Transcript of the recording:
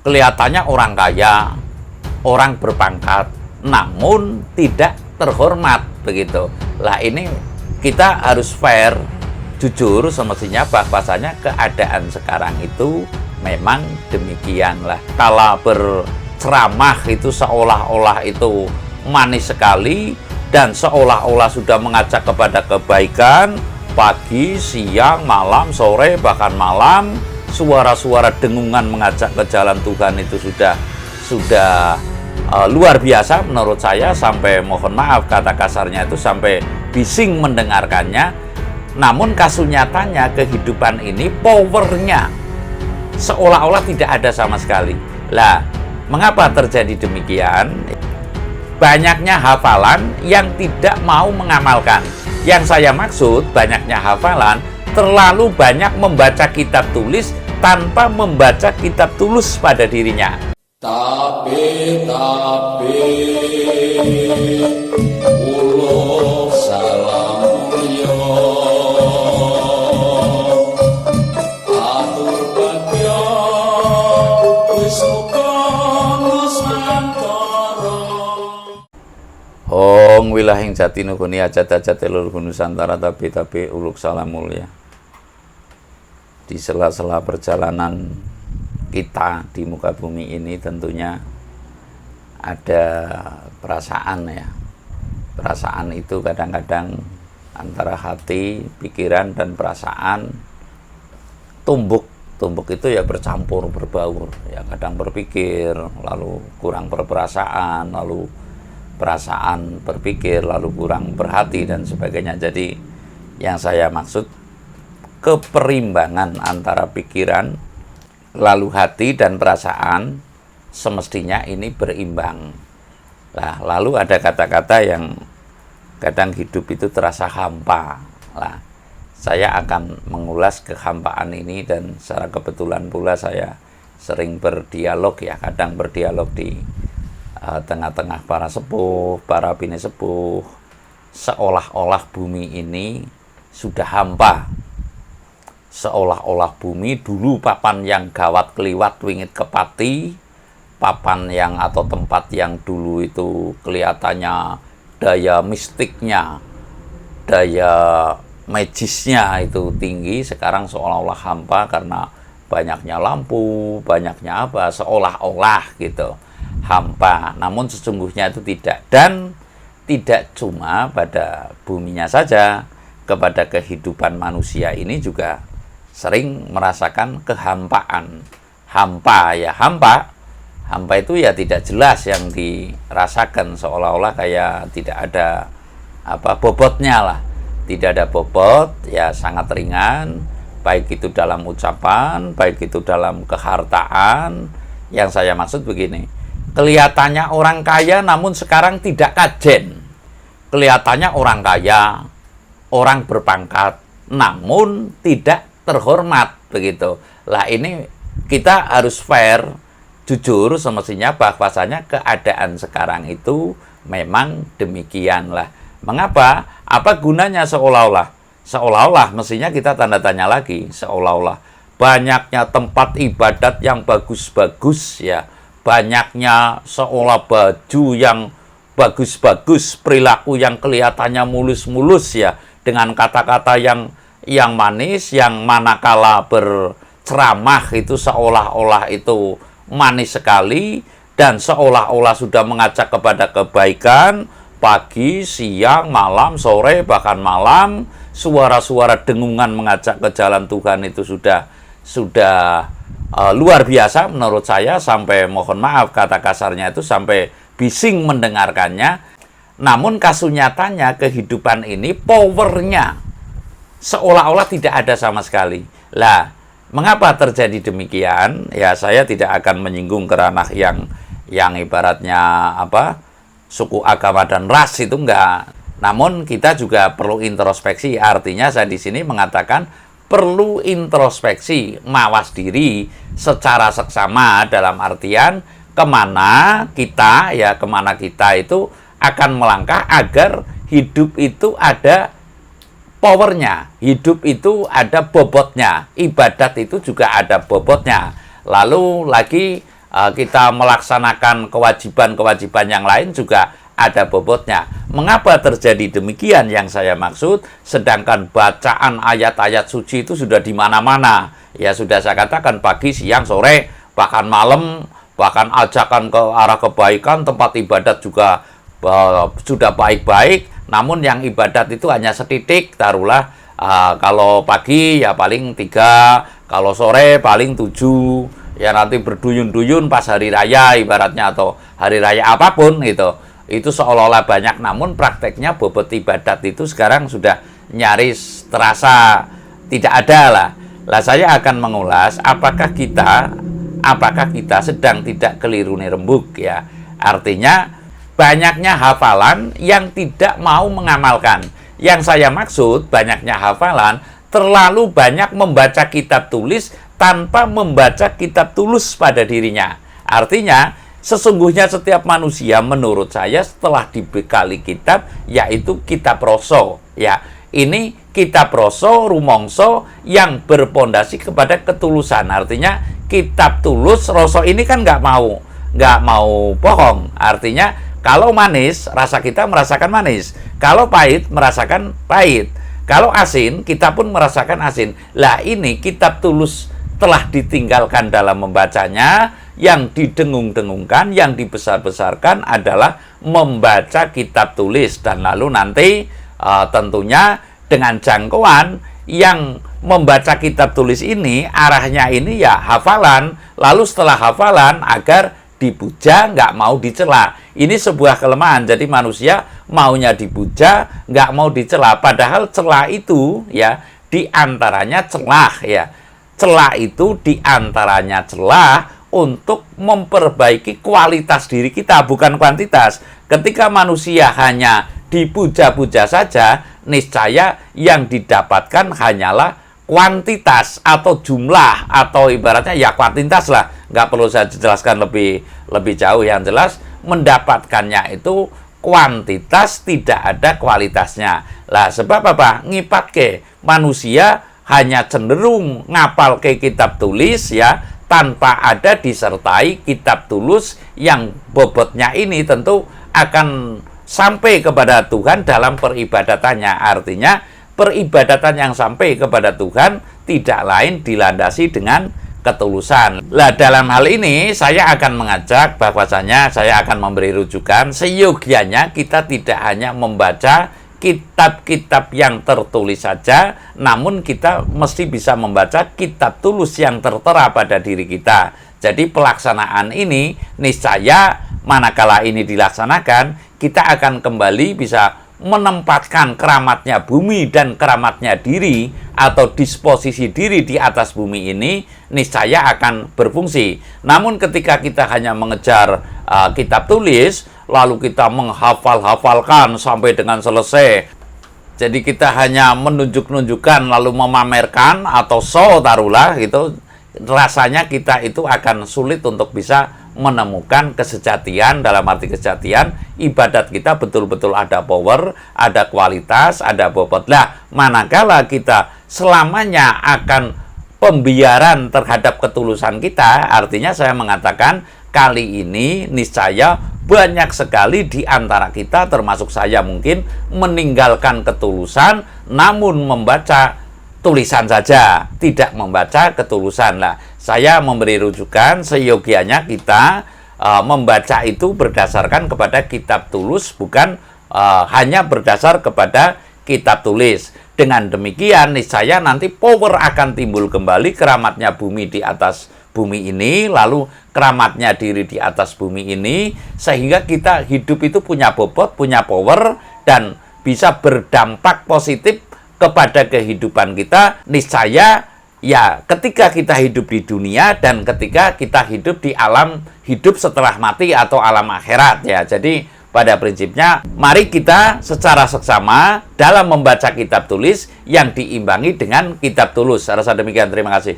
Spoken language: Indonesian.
kelihatannya orang kaya, orang berpangkat, namun tidak terhormat begitu. Lah ini kita harus fair, jujur semestinya bahwasanya keadaan sekarang itu memang demikianlah. Kalau berceramah itu seolah-olah itu manis sekali dan seolah-olah sudah mengajak kepada kebaikan, pagi, siang, malam, sore, bahkan malam, suara-suara dengungan mengajak ke jalan Tuhan itu sudah luar biasa menurut saya, sampai mohon maaf kata kasarnya itu sampai bising mendengarkannya. Namun kasus nyatanya kehidupan ini powernya seolah-olah tidak ada sama sekali. Lah, mengapa terjadi demikian? Banyaknya hafalan yang tidak mau mengamalkan. Yang saya maksud banyaknya hafalan, terlalu banyak membaca kitab tulis tanpa membaca kitab tulus pada dirinya. Tapi uluk salam mulya atur bagya wis muga nusantara. Hong wilahing jati nuguni ajat-ajat telur Nusantara, tapi uluk salam mulia. Di sela-sela perjalanan kita di muka bumi ini tentunya ada perasaan ya. Perasaan itu kadang-kadang antara hati, pikiran, dan perasaan tumbuk itu ya bercampur, berbaur ya. Kadang berpikir lalu kurang berperasaan, lalu perasaan berpikir lalu kurang berhati dan sebagainya. Jadi yang saya maksud keperimbangan antara pikiran lalu hati dan perasaan semestinya ini berimbang. Lah, lalu ada kata-kata yang kadang hidup itu terasa hampa. Lah, saya akan mengulas kehampaan ini, dan secara kebetulan pula saya sering berdialog ya, kadang berdialog di tengah-tengah para sepuh, para bini sepuh, seolah-olah bumi ini sudah hampa. Seolah-olah bumi dulu papan yang gawat keliwat wingit kepati, papan yang atau tempat yang dulu itu kelihatannya daya mistiknya, daya magisnya itu tinggi, sekarang seolah-olah hampa karena banyaknya lampu, banyaknya apa, seolah-olah gitu hampa. Namun sesungguhnya itu tidak, dan tidak cuma pada buminya saja, kepada kehidupan manusia ini juga sering merasakan kehampaan. Hampa ya, hampa itu ya tidak jelas yang dirasakan, seolah-olah kayak tidak ada bobotnya lah. Tidak ada bobot ya, sangat ringan, baik itu dalam ucapan, baik itu dalam kehartaan. Yang saya maksud begini, kelihatannya orang kaya namun sekarang tidak kajen. Kelihatannya orang kaya, orang berpangkat, namun tidak terhormat begitu. Lah ini kita harus fair, jujur semestinya bahwasanya keadaan sekarang itu memang demikianlah. Mengapa? Apa gunanya seolah-olah? Seolah-olah mestinya kita tanda tanya lagi. Seolah-olah banyaknya tempat ibadat yang bagus-bagus ya, banyaknya seolah baju yang bagus-bagus, perilaku yang kelihatannya mulus-mulus ya, dengan kata-kata yang manis, yang manakala berceramah itu seolah-olah itu manis sekali dan seolah-olah sudah mengajak kepada kebaikan, pagi, siang, malam, sore, bahkan malam, suara-suara dengungan mengajak ke jalan Tuhan itu sudah luar biasa menurut saya, sampai mohon maaf kata kasarnya itu sampai bising mendengarkannya. Namun kasus nyatanya kehidupan ini powernya seolah-olah tidak ada sama sekali. Lah, mengapa terjadi demikian? Ya, saya tidak akan menyinggung ke ranah yang ibaratnya suku, agama, dan ras, itu enggak. Namun kita juga perlu introspeksi. Artinya saya di sini mengatakan perlu introspeksi, mawas diri secara seksama, dalam artian kemana kita itu akan melangkah agar hidup itu ada powernya, hidup itu ada bobotnya, ibadat itu juga ada bobotnya. Lalu lagi kita melaksanakan kewajiban-kewajiban yang lain juga ada bobotnya. Mengapa terjadi demikian yang saya maksud? Sedangkan bacaan ayat-ayat suci itu sudah di mana-mana. Ya sudah saya katakan pagi, siang, sore, bahkan malam, bahkan ajakan ke arah kebaikan, tempat ibadat juga sudah baik-baik. Namun yang ibadat itu hanya setitik, taruhlah kalau pagi ya paling 3, kalau sore paling 7. Ya nanti berduyun-duyun pas hari raya ibaratnya atau hari raya apapun gitu. Itu seolah-olah banyak, namun prakteknya bobot ibadat itu sekarang sudah nyaris terasa tidak ada lah. Lah saya akan mengulas apakah kita sedang tidak keliru nih rembuk ya. Artinya banyaknya hafalan yang tidak mau mengamalkan. Yang saya maksud banyaknya hafalan terlalu banyak membaca kitab tulis tanpa membaca kitab tulus pada dirinya. Artinya sesungguhnya setiap manusia menurut saya setelah dibekali kitab, yaitu kitab roso. Ya, ini kitab roso, rumongso yang berpondasi kepada ketulusan. Artinya kitab tulus, roso ini kan nggak mau bohong. Artinya kalau manis, rasa kita merasakan manis. Kalau pahit, merasakan pahit. Kalau asin, kita pun merasakan asin. Lah ini kitab tulus telah ditinggalkan dalam membacanya. Yang didengung-dengungkan, yang dibesar-besarkan adalah membaca kitab tulis. Dan lalu nanti tentunya dengan jangkauan yang membaca kitab tulis ini, arahnya ini ya hafalan. Lalu setelah hafalan agar dipuja, nggak mau dicela. Ini sebuah kelemahan. Jadi manusia maunya dipuja, nggak mau dicela. Padahal celah itu ya diantaranya celah ya. Celah itu diantaranya celah untuk memperbaiki kualitas diri kita, bukan kuantitas. Ketika manusia hanya dipuja-puja saja, niscaya yang didapatkan hanyalah kuantitas atau jumlah, atau ibaratnya ya kuantitas lah. Nggak perlu saya jelaskan lebih jauh. Yang jelas mendapatkannya itu kuantitas, tidak ada kualitasnya. Lah sebab apa? Ngipatke manusia hanya cenderung ngapal ke kitab tulis ya, tanpa ada disertai kitab tulus yang bobotnya ini tentu akan sampai kepada Tuhan dalam peribadatannya. Artinya peribadatan yang sampai kepada Tuhan tidak lain dilandasi dengan ketulusan. Lah dalam hal ini saya akan mengajak bahwasanya saya akan memberi rujukan seyogianya kita tidak hanya membaca kitab-kitab yang tertulis saja, namun kita mesti bisa membaca kitab tulus yang tertera pada diri kita. Jadi pelaksanaan ini niscaya manakala ini dilaksanakan, kita akan kembali bisa menempatkan keramatnya bumi dan keramatnya diri atau disposisi diri di atas bumi ini niscaya akan berfungsi. Namun ketika kita hanya mengejar kitab tulis, lalu kita menghafal-hafalkan sampai dengan selesai, jadi kita hanya menunjuk-nunjukkan lalu memamerkan atau show taruhlah gitu, rasanya kita itu akan sulit untuk bisa menemukan kesejatian. Dalam arti kesejatian, ibadat kita betul-betul ada power, ada kualitas, ada bobot. Lah, manakala kita selamanya akan pembiaran terhadap ketulusan kita, artinya saya mengatakan kali ini niscaya banyak sekali di antara kita, termasuk saya mungkin, meninggalkan ketulusan, namun membaca tulisan saja, tidak membaca ketulusan. Lah, saya memberi rujukan seyogianya kita membaca itu berdasarkan kepada kitab tulus, bukan hanya berdasar kepada kitab tulis. Dengan demikian, niscaya nanti power akan timbul kembali, keramatnya bumi di atas bumi ini, lalu keramatnya diri di atas bumi ini, sehingga kita hidup itu punya bobot, punya power, dan bisa berdampak positif kepada kehidupan kita. Niscaya ya ketika kita hidup di dunia dan ketika kita hidup di alam hidup setelah mati atau alam akhirat ya. Jadi pada prinsipnya mari kita secara seksama dalam membaca kitab tulis yang diimbangi dengan kitab tulus. Saya rasa demikian. Terima kasih.